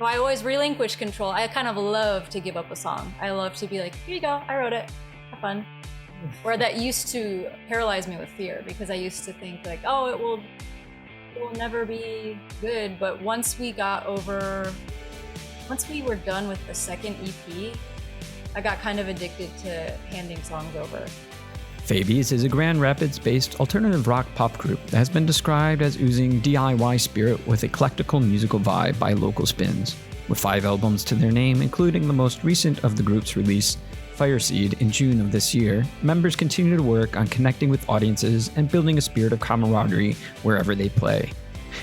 So I always relinquish control. I kind of love to give up a song. I love to be like, here you go, I wrote it, have fun. Where that used to paralyze me with fear, because I used to think like, oh, it will never be good. But once we were done with the second EP, I got kind of addicted to handing songs over. Phabies is a Grand Rapids-based alternative rock pop group that has been described as oozing DIY spirit with eclectical musical vibe by local spins. With 5 albums to their name, including the most recent of the group's release, Fireseed, in June of this year, members continue to work on connecting with audiences and building a spirit of camaraderie wherever they play.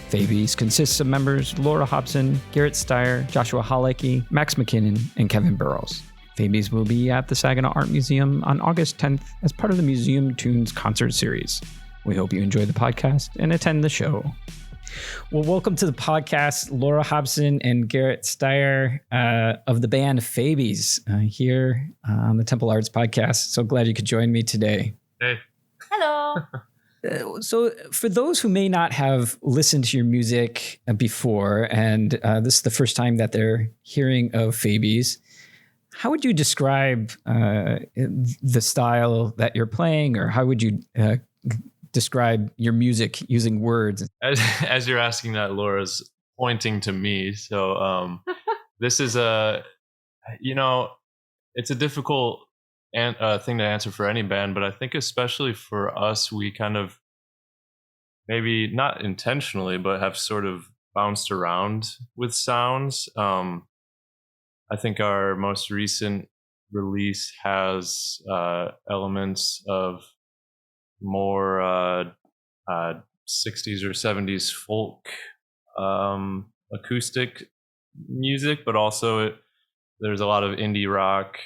Phabies consists of members Laura Hobson, Garret Stier, Joshua Holicki, Max McKinnon, and Kevin Burrows. Phabies will be at the Saginaw Art Museum on August 10th as part of the Museum Tunes concert series. We hope you enjoy the podcast and attend the show. Well, welcome to the podcast, Laura Hobson and Garret Stier of the band Phabies here on the Temple Arts Podcast. So glad you could join me today. Hey. Hello. So for those who may not have listened to your music before, and this is the first time that they're hearing of Phabies, how would you describe the style that you're playing, or how would you describe your music using words? As you're asking that, Laura's pointing to me. So this is it's a difficult thing to answer for any band, but I think especially for us, we kind of, maybe not intentionally, but have sort of bounced around with sounds. I think our most recent release has elements of more 60s or 70s folk acoustic music, but also there's a lot of indie rock,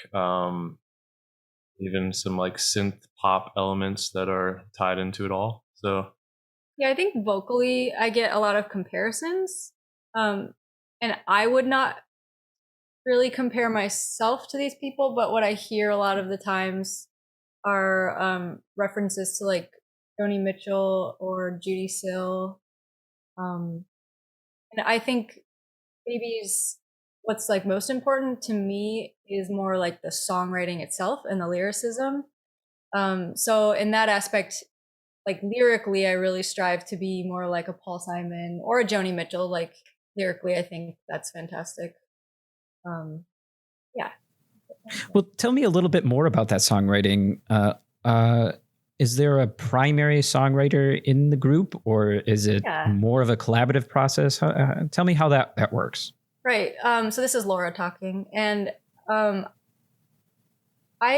even some like synth pop elements that are tied into it all. So Yeah, I think vocally I get a lot of comparisons. And I would not really compare myself to these people, but what I hear a lot of the times are references to like Joni Mitchell or Judy Sill. And I think Phabies, what's like most important to me is more like the songwriting itself and the lyricism. So in that aspect, like lyrically, I really strive to be more like a Paul Simon or a Joni Mitchell. Like lyrically, I think that's fantastic. Yeah. Well, tell me a little bit more about that songwriting. Is there a primary songwriter in the group, or is it more of a collaborative process? Tell me how that works. Right. So this is Laura talking, and I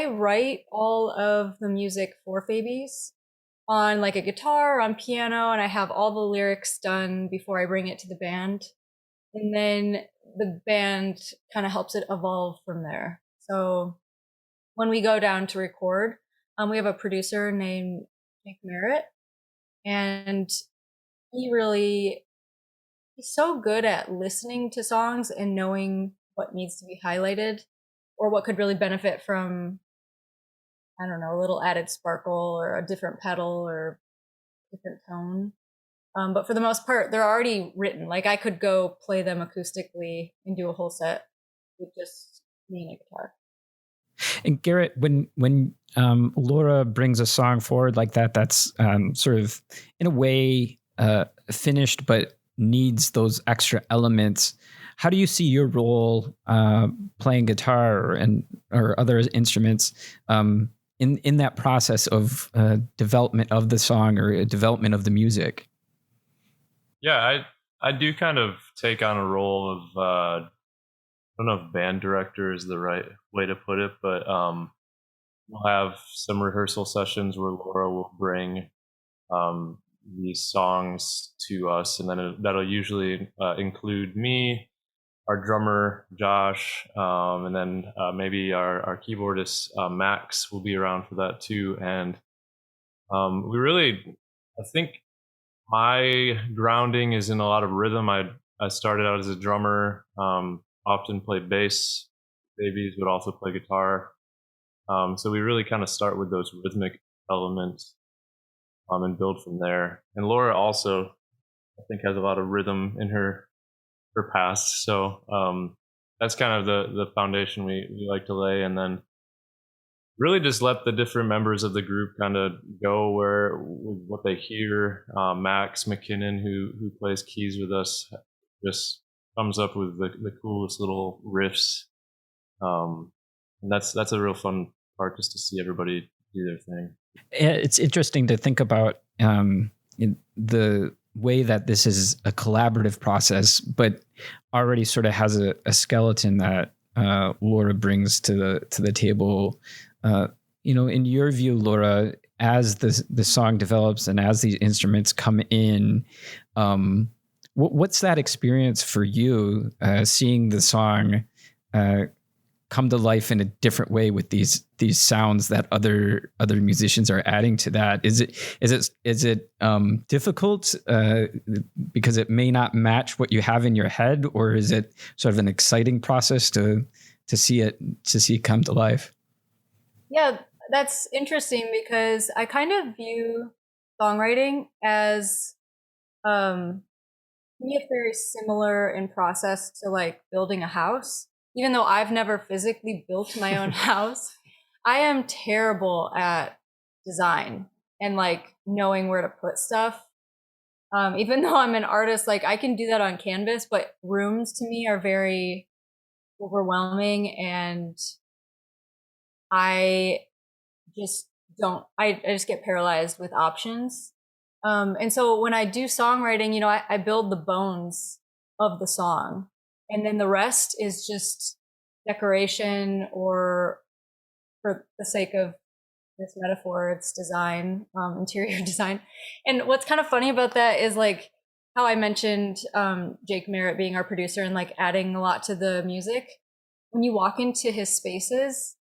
write all of the music for Phabies on like a guitar, on piano, and I have all the lyrics done before I bring it to the band. And then the band kind of helps it evolve from there. So when we go down to record, we have a producer named Garret, and he's so good at listening to songs and knowing what needs to be highlighted or what could really benefit from, I don't know, a little added sparkle or a different pedal or different tone. But for the most part, they're already written. Like I could go play them acoustically and do a whole set with just me and a guitar. And Garret, when Laura brings a song forward like that, that's sort of in a way finished, but needs those extra elements. How do you see your role playing guitar or other instruments in that process of development of the song or development of the music? Yeah, I do kind of take on a role of I don't know if band director is the right way to put it, but we'll have some rehearsal sessions where Laura will bring these songs to us, and then that'll usually include me, our drummer Josh, and then maybe our keyboardist Max will be around for that too. And I think my grounding is in a lot of rhythm. I started out as a drummer, often played bass. Phabies would also play guitar. So we really kind of start with those rhythmic elements and build from there. And Laura also, I think, has a lot of rhythm in her or past. So that's kind of the foundation we like to lay, and then really just let the different members of the group kind of go where with what they hear. Max McKinnon, who plays keys with us, just comes up with the coolest little riffs, and that's a real fun part, just to see everybody do their thing. It's interesting to think about the way that this is a collaborative process, but already sort of has a skeleton that Laura brings to the table. In your view, Laura, as the song develops and as these instruments come in, what's that experience for you, seeing the song come to life in a different way with these sounds that other musicians are adding to that? Is it difficult because it may not match what you have in your head, or is it sort of an exciting process to see it come to life? Yeah, that's interesting because I kind of view songwriting as very similar in process to like building a house. Even though I've never physically built my own house, I am terrible at design and like knowing where to put stuff. Even though I'm an artist, like I can do that on canvas, but rooms to me are very overwhelming, and I just I just get paralyzed with options. And so when I do songwriting, I build the bones of the song, and then the rest is just decoration, or for the sake of this metaphor, it's design, interior design. And what's kind of funny about that is like how I mentioned Jake Merritt being our producer and like adding a lot to the music. When you walk into his spaces,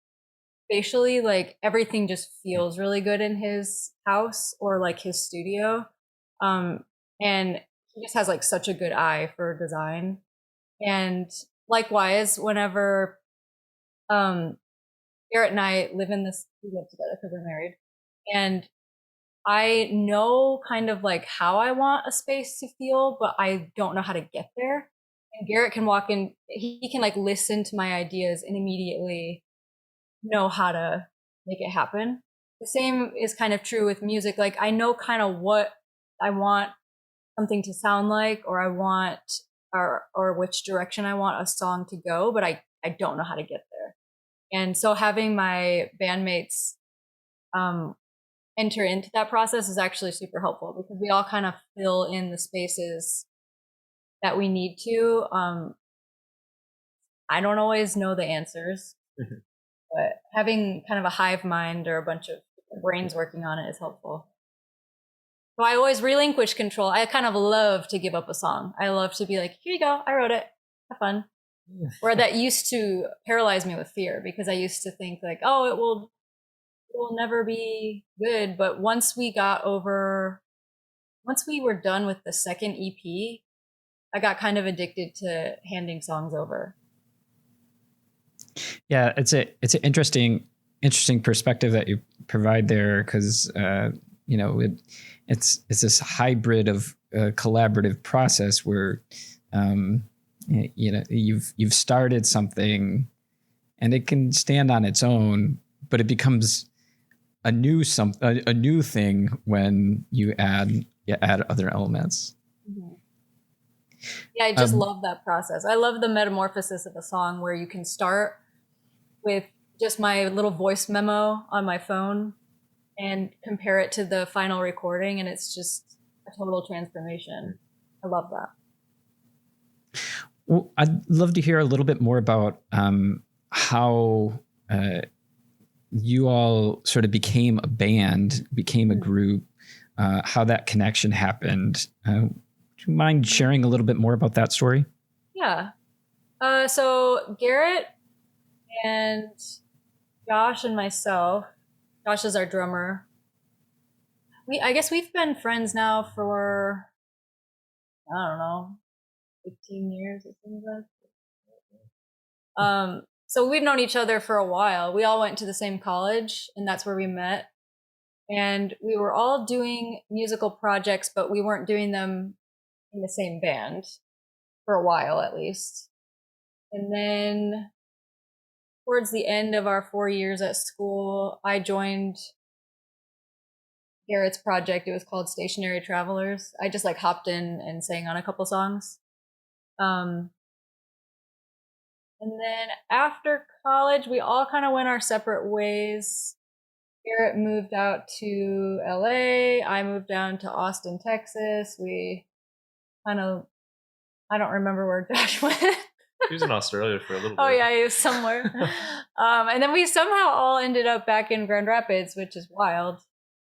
spatially, like everything just feels really good in his house or like his studio. And he just has like such a good eye for design. And likewise, whenever Garret and I we live together because we're married, and I know kind of like how I want a space to feel, but I don't know how to get there. And Garret can walk in, he can like listen to my ideas and immediately know how to make it happen. The same is kind of true with music. Like I know kind of what I want something to sound like, or I want, or which direction I want a song to go, but I don't know how to get there. And so having my bandmates enter into that process is actually super helpful, because we all kind of fill in the spaces that we need to. I don't always know the answers, but having kind of a hive mind or a bunch of brains working on it is helpful. So I always relinquish control. I kind of love to give up a song. I love to be like, here you go, I wrote it, have fun. Where that used to paralyze me with fear, because I used to think like, oh, it will never be good. But once we were done with the second EP, I got kind of addicted to handing songs over. Yeah, it's an interesting perspective that you provide there, because it's this hybrid of collaborative process where you've started something and it can stand on its own, but it becomes a new thing when you add other elements. Mm-hmm. Yeah, I just love that process. I love the metamorphosis of a song where you can start with just my little voice memo on my phone and compare it to the final recording, and it's just a total transformation. I love that. Well, I'd love to hear a little bit more about how you all sort of became a band, became a group, how that connection happened. Do you mind sharing a little bit more about that story? Yeah. So Garret and Josh and myself, Josh is our drummer. I guess we've been friends now for, I don't know, 15 years, it seems like. So we've known each other for a while. We all went to the same college, and that's where we met. And we were all doing musical projects, but we weren't doing them in the same band. for a while at least. And then towards the end of our 4 years at school, I joined Garrett's project. It was called Stationary Travelers. I just like hopped in and sang on a couple songs. And then after college, we all kind of went our separate ways. Garret moved out to LA. I moved down to Austin, Texas. We kind of, I don't remember where Josh went. He was in Australia for a little bit. Oh yeah, he was somewhere. And then we somehow all ended up back in Grand Rapids, which is wild.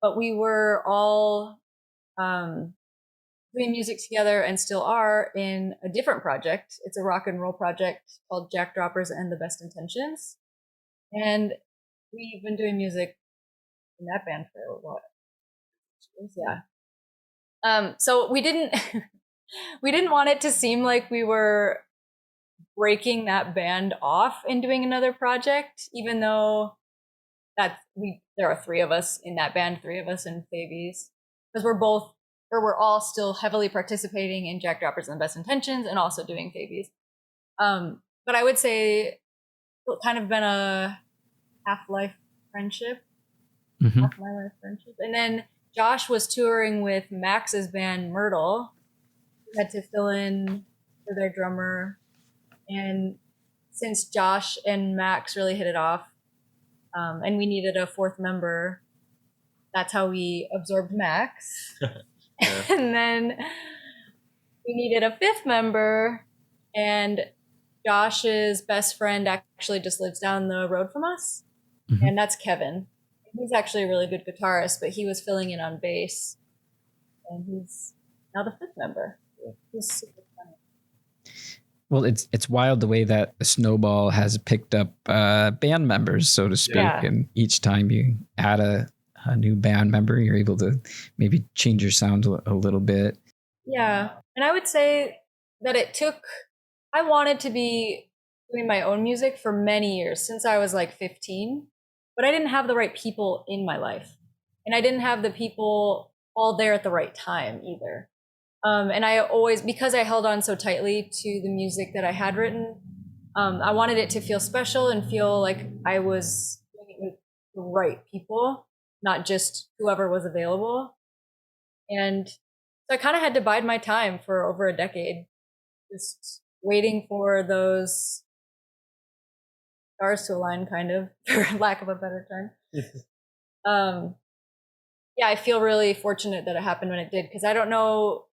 But we were all doing music together and still are in a different project. It's a rock and roll project called Jackdroppers and the Best Intentions. And we've been doing music in that band for what? Yeah. So we didn't we didn't want it to seem like we were breaking that band off and doing another project, even though there are 3 of us in that band, 3 of us in Phabies, because we're all still heavily participating in Jackdroppers and the Best Intentions and also doing Phabies. But I would say it's kind of been a half-life friendship, half my life friendship. And then Josh was touring with Max's band Myrtle, who had to fill in for their drummer. And since Josh and Max really hit it off, and we needed a 4th member, that's how we absorbed Max. And then we needed a 5th member, and Josh's best friend actually just lives down the road from us, and that's Kevin. He's actually a really good guitarist, but he was filling in on bass, and he's now the 5th member. He's super funny. Well, it's wild the way that the snowball has picked up band members, so to speak. Yeah. And each time you add a new band member, you're able to maybe change your sound a little bit. Yeah. And I would say that I wanted to be doing my own music for many years, since I was like 15, but I didn't have the right people in my life. And I didn't have the people all there at the right time either. And I always, because I held on so tightly to the music that I had written, I wanted it to feel special and feel like I was doing it with the right people, not just whoever was available. And so I kind of had to bide my time for over a decade, just waiting for those stars to align, kind of, for lack of a better term. Yeah, I feel really fortunate that it happened when it did, because I don't know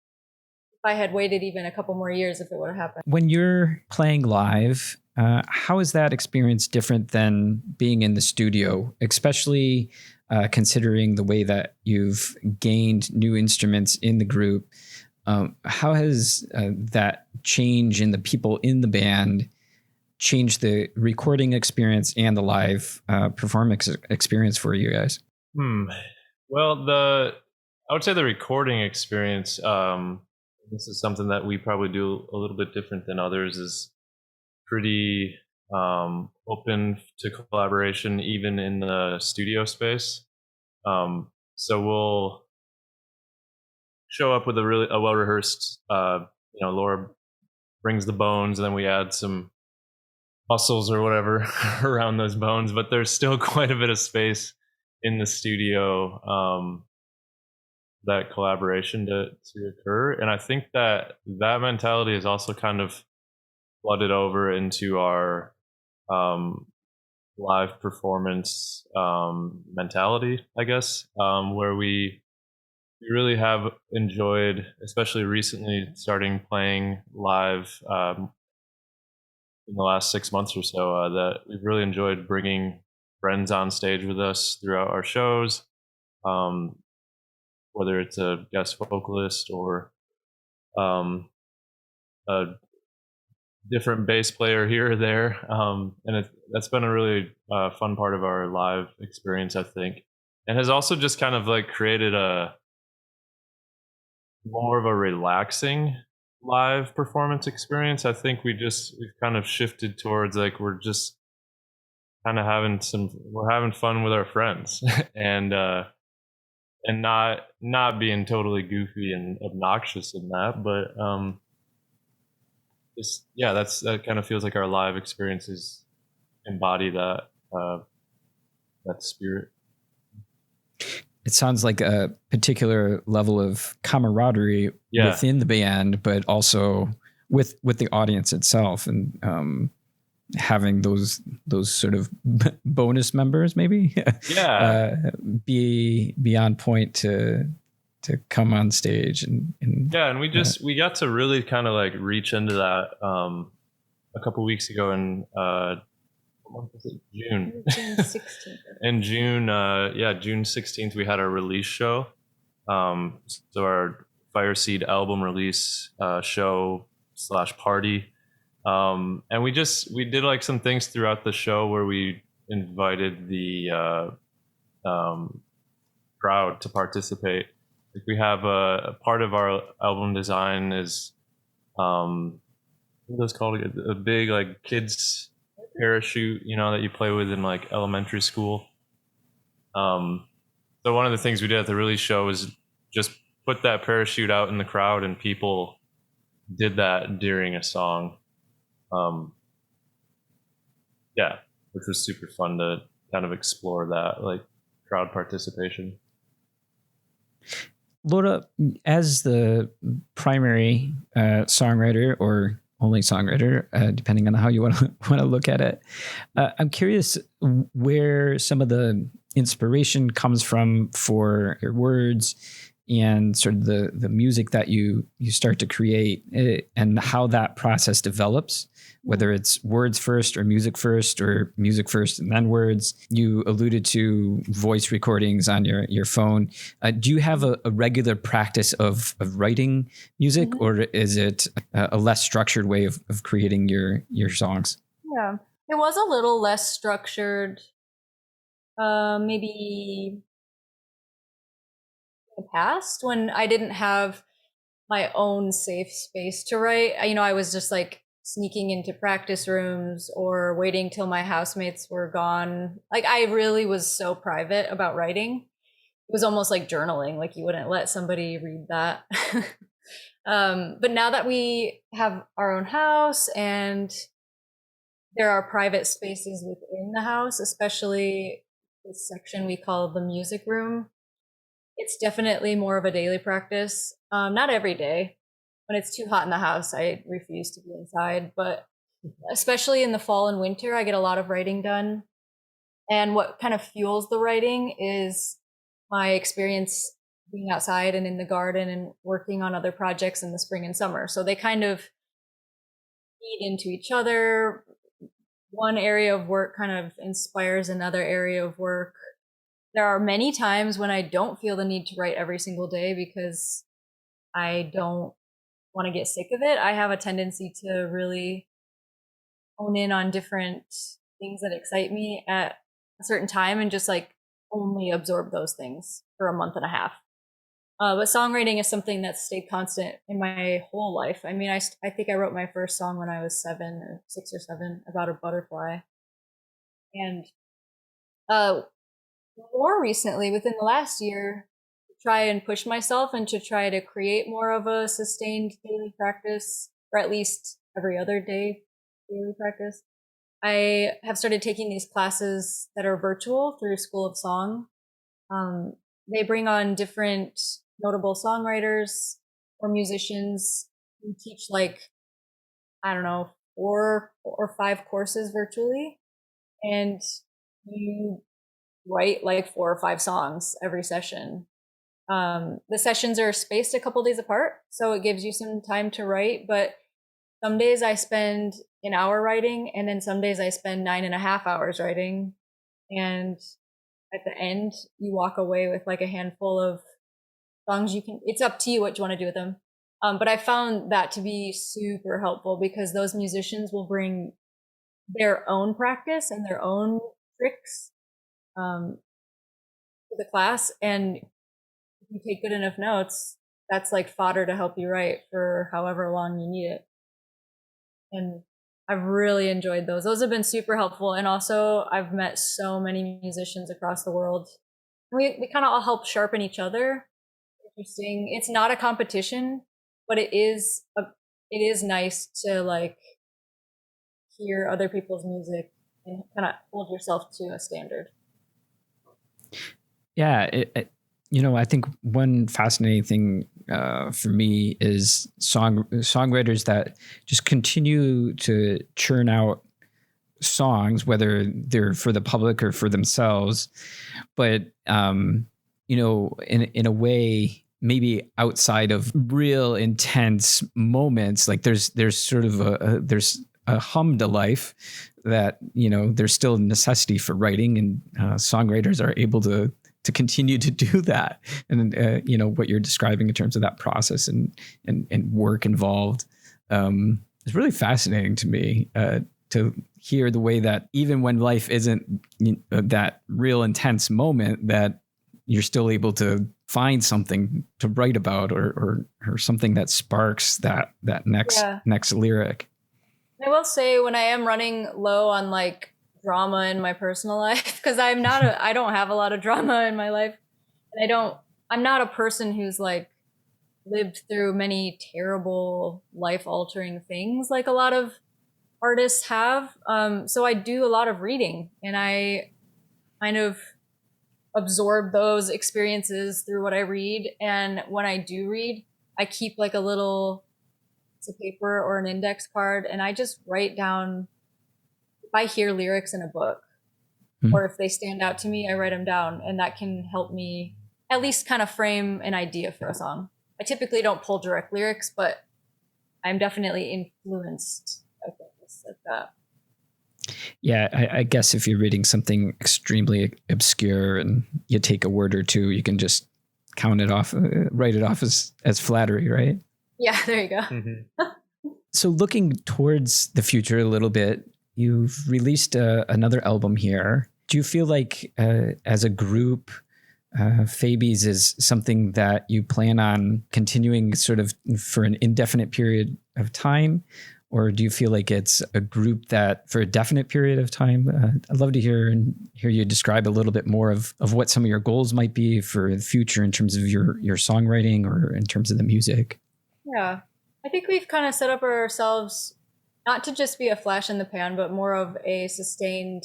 if I had waited even a couple more years if it would have happened. When you're playing live, how is that experience different than being in the studio, especially considering the way that you've gained new instruments in the group? How has that change in the people in the band changed the recording experience and the live performance experience for you guys? Well, I would say the recording experience, this is something that we probably do a little bit different than others, is pretty open to collaboration, even in the studio space. So we'll show up with a well-rehearsed, Laura brings the bones, and then we add some muscles or whatever around those bones, but there's still quite a bit of space in the studio that collaboration to occur. And I think that mentality is also kind of flooded over into our live performance mentality, I guess, where we really have enjoyed, especially recently, starting playing live in the last 6 months or so, that we've really enjoyed bringing friends on stage with us throughout our shows, whether it's a guest vocalist or a different bass player here or there. And that's been a really fun part of our live experience, I think, and has also just kind of like created a more of a relaxing live performance experience. I think we've kind of shifted towards like we're just kind of we're having fun with our friends and not being totally goofy and obnoxious in that, but that kind of feels like our live experiences embody that spirit. It sounds like a particular level of camaraderie within the band, but also with the audience itself, and having those sort of bonus members maybe be on point to come on stage and we got to really kind of like reach into that a couple weeks ago in what month was it? June 16th. In June, June 16th we had our release show, so our Fireseed album release show / party, and we did like some things throughout the show where we invited the crowd to participate. Like we have a part of our album design is what's called a big like kids parachute, that you play with in like elementary school. So one of the things we did at the release show was just put that parachute out in the crowd, and people did that during a song. Which was super fun to kind of explore that like crowd participation. Laura, as the primary songwriter or only songwriter, depending on how you want to look at it, I'm curious where some of the inspiration comes from for your words and sort of the music that you start to create, and how that process develops, whether it's words first or music first and then words. You alluded to voice recordings on your phone. Do you have a regular practice of writing music, or is it a less structured way of creating your songs? Yeah, it was a little less structured, maybe in the past when I didn't have my own safe space to write. I was just like sneaking into practice rooms or waiting till my housemates were gone. Like I really was so private about writing. It was almost like journaling, like you wouldn't let somebody read that. But now that we have our own house and there are private spaces within the house, especially this section we call the music room, it's definitely more of a daily practice. Not every day. When it's too hot in the house, I refuse to be inside. But especially in the fall and winter, I get a lot of writing done. And what kind of fuels the writing is my experience being outside and in the garden and working on other projects in the spring and summer. So they kind of feed into each other. One area of work kind of inspires another area of work. There are many times when I don't feel the need to write every single day because I don't want to get sick of it. I have a tendency to really hone in on different things that excite me at a certain time and just like only absorb those things for a month and a half. But songwriting is something that's stayed constant in my whole life. I mean, I think I wrote my first song when I was 6 or 7, about a butterfly. And more recently, within the last year, to try and push myself and to try to create more of a sustained daily practice, or at least every other day daily practice, I have started taking these classes that are virtual through School of Song. They bring on different notable songwriters or musicians who teach like, I don't know, 4 or 5 courses virtually. And you write like 4 or 5 songs every session. The sessions are spaced a couple days apart, so it gives you some time to write, but some days I spend an hour writing, and then some days I spend 9.5 hours writing. And at the end, you walk away with like a handful of songs. It's up to you what you want to do with them. But I found that to be super helpful because those musicians will bring their own practice and their own tricks to the class. And if you take good enough notes, that's like fodder to help you write for however long you need it. And I've really enjoyed those. Those have been super helpful. And also I've met so many musicians across the world. We kind of all help sharpen each other. Interesting. It's not a competition, but it is it is nice to like hear other people's music and kind of hold yourself to a standard. Yeah, I think one fascinating thing for me is songwriters that just continue to churn out songs, whether they're for the public or for themselves, but in a way maybe outside of real intense moments, like there's sort of there's a hum to life that there's still a necessity for writing, and songwriters are able to continue to do that. And what you're describing in terms of that process and work involved is really fascinating to me, to hear the way that even when life isn't that real intense moment, that you're still able to find something to write about, or something that sparks that next lyric. I will say, when I am running low on like drama in my personal life, because I don't have a lot of drama in my life, and I'm not a person who's like lived through many terrible life altering things like a lot of artists have. So I do a lot of reading, and I kind of absorb those experiences through what I read. And when I do read, I keep like a little piece of paper or an index card, and I just write down if I hear lyrics in a book, or if they stand out to me, I write them down, and that can help me at least kind of frame an idea for a song. I typically don't pull direct lyrics, but I'm definitely influenced by things like that. Yeah, I guess if you're reading something extremely obscure and you take a word or two, you can just count it off, write it off as flattery, right? Yeah, there you go. Mm-hmm. So looking towards the future a little bit, you've released another album here. Do you feel like as a group, Phabies is something that you plan on continuing sort of for an indefinite period of time? Or do you feel like it's a group that for a definite period of time? I'd love to hear you describe a little bit more of what some of your goals might be for the future in terms of your songwriting or in terms of the music. Yeah, I think we've kind of set up ourselves not to just be a flash in the pan, but more of a sustained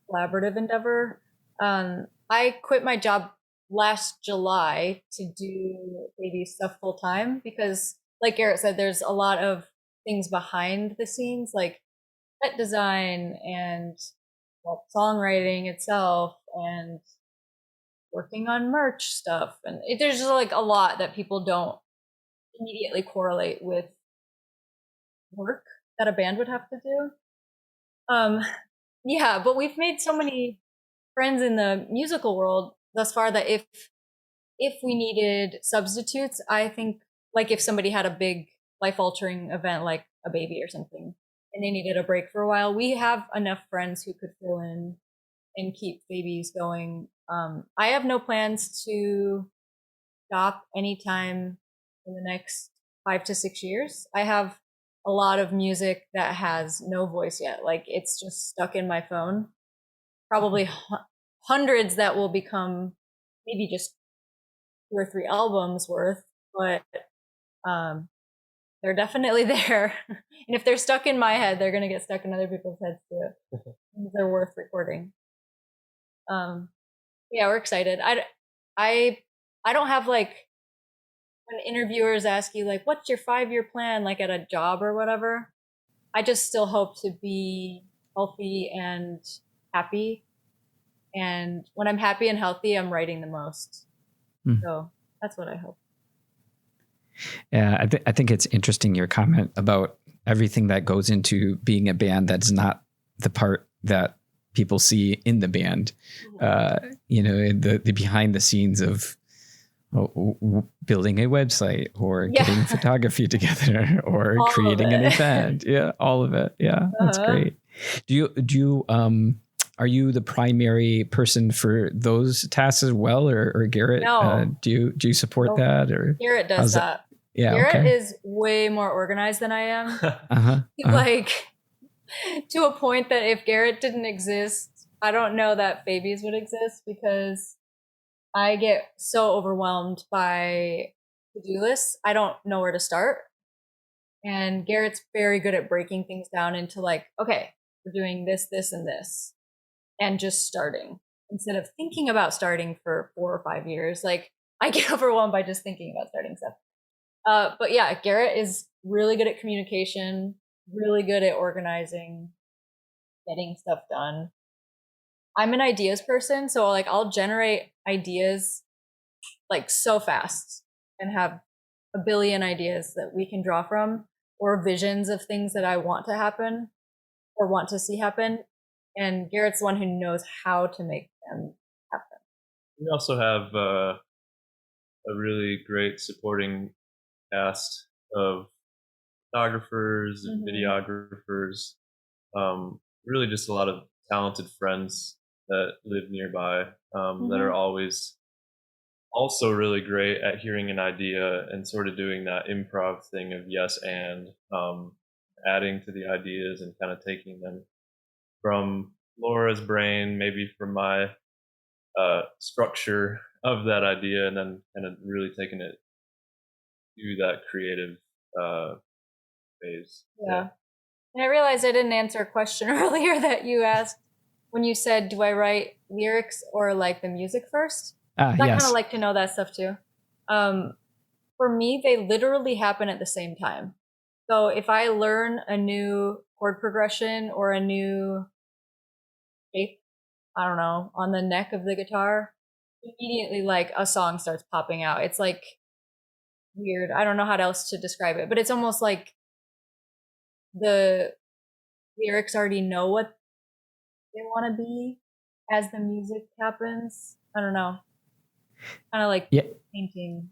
collaborative endeavor. I quit my job last July to do baby stuff full time because, like Garret said, there's a lot of things behind the scenes, like set design and songwriting itself and working on merch stuff. And there's just like a lot that people don't immediately correlate with work that a band would have to do. Yeah, but we've made so many friends in the musical world thus far that if we needed substitutes, I think like if somebody had a big life altering event like a baby or something and they needed a break for a while, we have enough friends who could fill in and keep Phabies going. I have no plans to stop anytime in the next 5 to 6 years. I have a lot of music that has no voice yet. Like it's just stuck in my phone. Probably hundreds that will become maybe just 2 or 3 albums worth, but they're definitely there. And if they're stuck in my head, they're going to get stuck in other people's heads too. They're worth recording. Yeah, we're excited. I don't have like when interviewers ask you like, what's your 5-year plan, like at a job or whatever. I just still hope to be healthy and happy. And when I'm happy and healthy, I'm writing the most. So that's what I hope. Yeah, I think it's interesting your comment about everything that goes into being a band that's not the part that people see in the band. The behind the scenes of building a website or getting photography together or all creating an event. Yeah, all of it. Yeah, that's great. Do you are you the primary person for those tasks as well, or Garret? No. Do you support that, or Garret does that? Yeah, Garret is way more organized than I am. Like to a point that if Garret didn't exist, I don't know that Phabies would exist because I get so overwhelmed by to-do lists. I don't know where to start. And Garrett's very good at breaking things down into like, okay, we're doing this, this, and this, and just starting instead of thinking about starting for 4 or 5 years. Like I get overwhelmed by just thinking about starting stuff. But yeah, Garret is really good at communication, really good at organizing, getting stuff done. I'm an ideas person, so like I'll generate ideas like so fast and have a billion ideas that we can draw from, or visions of things that I want to happen or want to see happen. And Garrett's the one who knows how to make them happen. We also have a really great supporting cast of photographers and videographers. Really just a lot of talented friends that live nearby that are always also really great at hearing an idea and sort of doing that improv thing of yes and adding to the ideas and kind of taking them from Laura's brain, maybe from my structure of that idea, and then kind of really taking it to that creative phase. Yeah. And I realized I didn't answer a question earlier that you asked when you said, do I write lyrics or like the music first? I kind of like to know that stuff too. For me, they literally happen at the same time. So if I learn a new chord progression or a new shape, I don't know, on the neck of the guitar, immediately like a song starts popping out. It's like weird. I don't know how else to describe it, but it's almost like the lyrics already know what they want to be as the music happens. I don't know. Kind of like painting.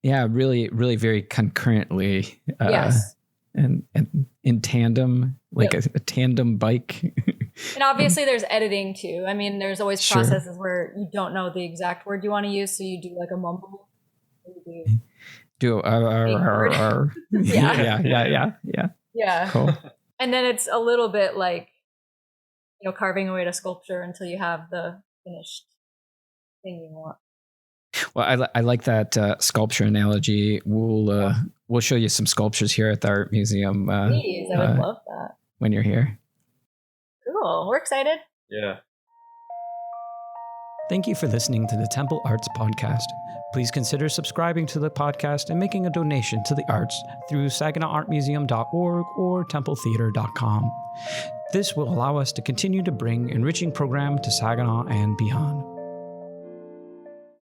Yeah, really, really very concurrently. Yes. And in tandem, like a tandem bike. And obviously there's editing too. I mean, there's always processes where you don't know the exact word you want to use, so you do like a mumble. Yeah. Cool. And then it's a little bit like, carving away at a sculpture until you have the finished thing you want. Well, I like that sculpture analogy. We'll show you some sculptures here at the art museum. Please, I would love that when you're here. Cool, we're excited. Yeah. Thank you for listening to the Temple Arts Podcast. Please consider subscribing to the podcast and making a donation to the arts through SaginawArtMuseum.org or TempleTheater.com. This will allow us to continue to bring enriching programming to Saginaw and beyond.